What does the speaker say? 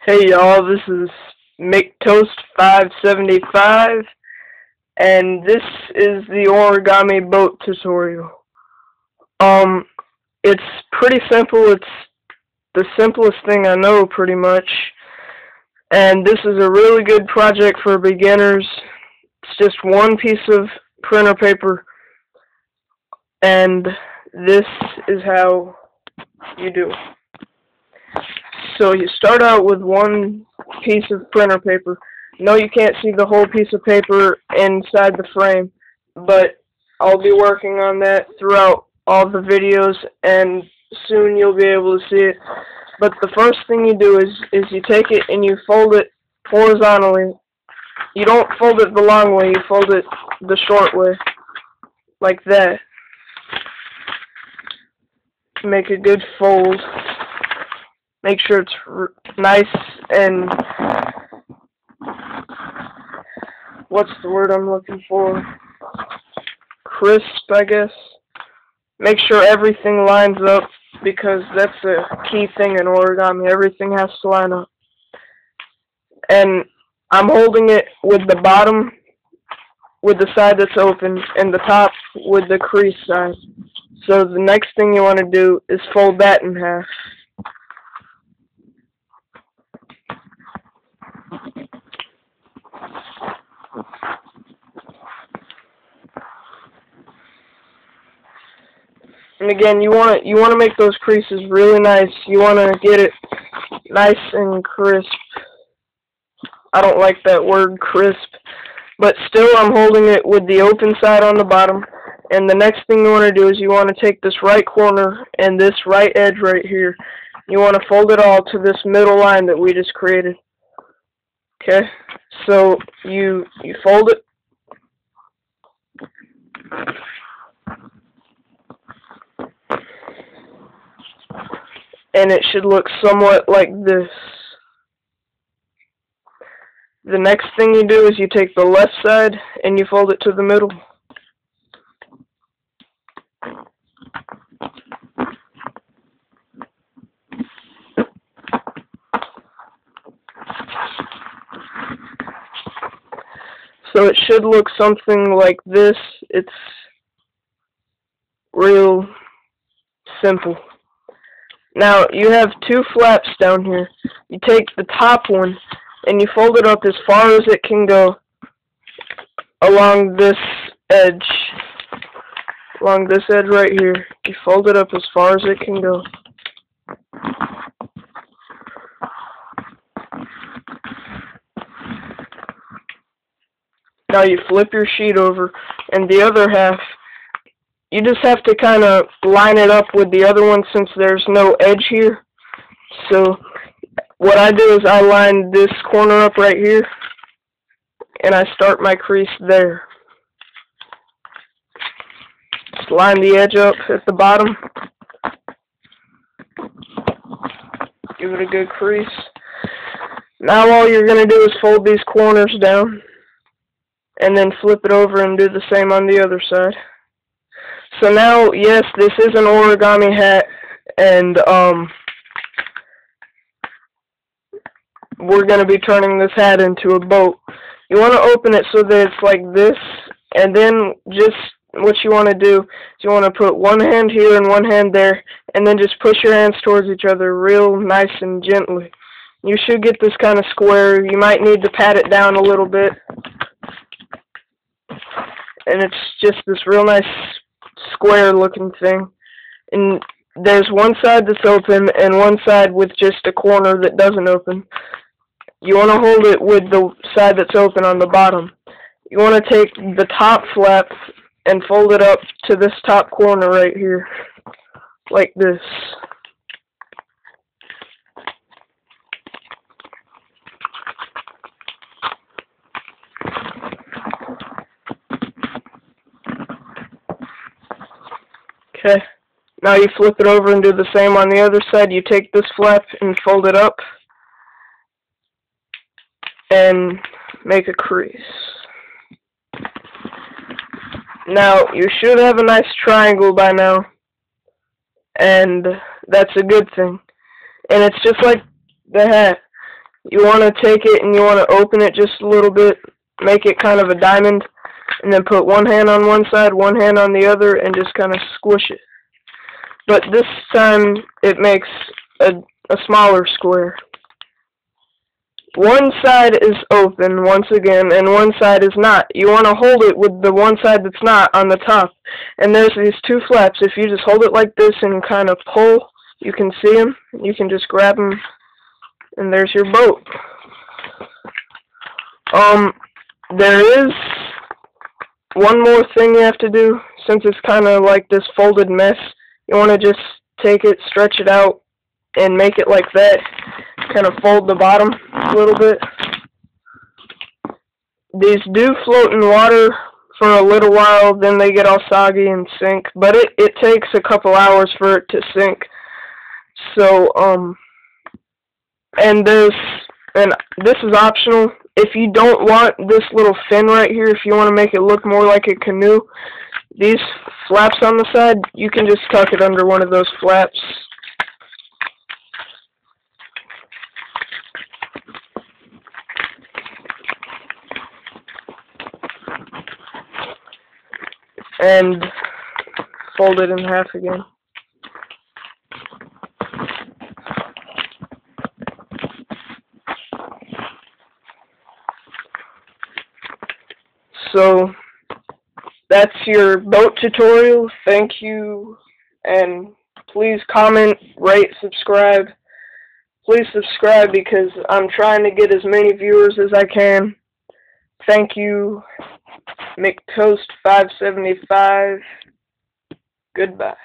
Hey y'all, this is McToast575, and this is the origami boat tutorial. Um, it's pretty simple. It's the simplest thing I know, pretty much. And this is a really good project for beginners. It's just one piece of printer paper, and this is how you do it. So you start out with one piece of printer paper. No, you can't see the whole piece of paper inside the frame, but I'll be working on that throughout all the videos, and soon you'll be able to see it. But the first thing you do is you take it and you fold it horizontally. You don't fold it the long way, you fold it the short way, like that. Make a good fold. Make sure it's nice and, what's the word I'm looking for? Crisp, I guess. Make sure everything lines up, because that's a key thing in origami. Everything has to line up. And I'm holding it with the bottom with the side that's open and the top with the crease side. So the next thing you want to do is fold that in half. And again, you want to make those creases really nice. You want to get it nice and crisp. I don't like that word, crisp, but still I'm holding it with the open side on the bottom. And the next thing you want to do is you want to take this right corner and this right edge right here. You want to fold it all to this middle line that we just created. Okay, so you fold it. And it should look somewhat like this. The next thing you do is you take the left side and you fold it to the middle. So it should look something like this. It's real simple. Now, you have two flaps down here. You take the top one and you fold it up as far as it can go along this edge. Along this edge right here. You fold it up as far as it can go. Now you flip your sheet over, and the other half, you just have to kind of line it up with the other one since there's no edge here. So what I do is I line this corner up right here, and I start my crease there. Just line the edge up at the bottom. Give it a good crease. Now all you're going to do is fold these corners down, and then flip it over and do the same on the other side. So now, yes, this is an origami hat, and we're going to be turning this hat into a boat. You want to open it so that it's like this, and then just what you want to do is you want to put one hand here and one hand there, and then just push your hands towards each other real nice and gently. You should get this kind of square. You might need to pat it down a little bit. And it's just this real nice square looking thing. And there's one side that's open and one side with just a corner that doesn't open. You want to hold it with the side that's open on the bottom. You want to take the top flap and fold it up to this top corner right here, like this. Okay, now you flip it over and do the same on the other side. You take this flap and fold it up and make a crease. Now, you should have a nice triangle by now, and that's a good thing. And it's just like the hat. You want to take it and you want to open it just a little bit, make it kind of a diamond, and then put one hand on one side, one hand on the other, and just kind of squish it. But this time it makes a smaller square. One side is open, once again, and one side is not. You want to hold it with the one side that's not on the top. And there's these two flaps. If you just hold it like this and kind of pull, you can see them. You can just grab them, and there's your boat. There is one more thing you have to do, since it's kind of like this folded mess. You want to just take it, stretch it out, and make it like that. Kind of fold the bottom a little bit. These do float in water for a little while, then they get all soggy and sink, but it takes a couple hours for it to sink. So, and this is optional. If you don't want this little fin right here, if you want to make it look more like a canoe, these flaps on the side, you can just tuck it under one of those flaps. And fold it in half again. So that's your boat tutorial. Thank you, and please comment, rate, subscribe. Please subscribe because I'm trying to get as many viewers as I can. Thank you, McToast575. Goodbye.